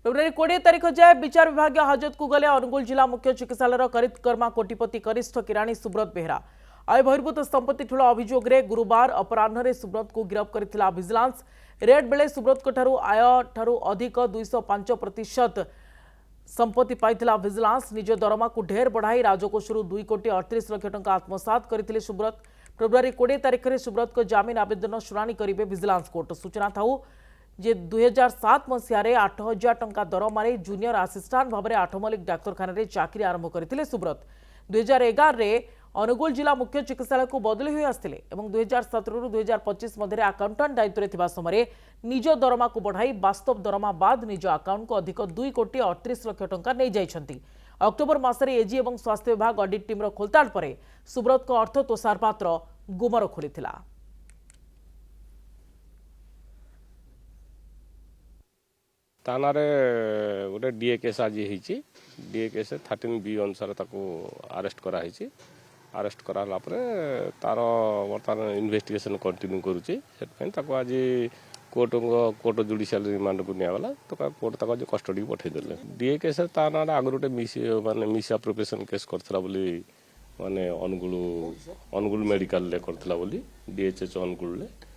February 20 तारीख जाए विचार विभाग हाजत को गले अनुगुल जिला मुख्य चिकित्सालय करितकर्मा कोटिपति कनिष्ठ किराणी सुब्रत बेहरा आय बहिर्भूत संपत्ति ठूल अभियोग गुरुवार अपराह सुब्रत को गिरफ्त कर विजिलेंस रेड बेले सुब्रत आय ठारू अधिक 205% संपत्ति पाइथिला विजिलेंस निज दरमा को ढेर बढ़ाई राजकोषरू 2 कोटी 38 लाख टंका आत्मसात करथिले सुब्रत फेब्रुआरी 20 तारीख में सुब्रत को जामिन आवेदन शुणाणी करेंगे विजिलेंस कोर्ट सूचना था जे 2007 मसीह 8,000 टंका दरमारे जूनियर आसिस्टांट भाव में आठमल्लिक डाक्तखाना चाकरी आरंभ करते सुब्रत 2011 रे अनुगुल जिला मुख्य चिकित्सालय को बदली हुई आसते 2017 रु 2025 मध्य आकाउंटांट दायित्व समय निज दरमा को बढ़ाई वास्तव दरमा बाद निज आकाउंट को अधिक 2 कोटी 38 लाख टंका नहीं जाइछंती। अक्टोबर मासरे एजी और स्वास्थ्य विभाग ऑडिट टीम खोलताड़ पर सुब्रत को अर्थ तोषार पात्र गुमर खोलिथिला। थाना गोटे डीए केस आज डीए केस 13B अनुसार अरेस्ट कराई अरेस्ट कराला तार बर्तमान इन्वेस्टिगेशन कंटिन्यू करुँच आज कोर्ट जुडिशियल रिमांड को निगला तो कोर्ट तक कस्टडी पठेदेले डीए केस ता ना आगु गोटे मिस अप्रोप्रिएशन केस करथिला बोली माने अनुगुल मेडिकल ले करथिला बोली डीएचएच अनुगुल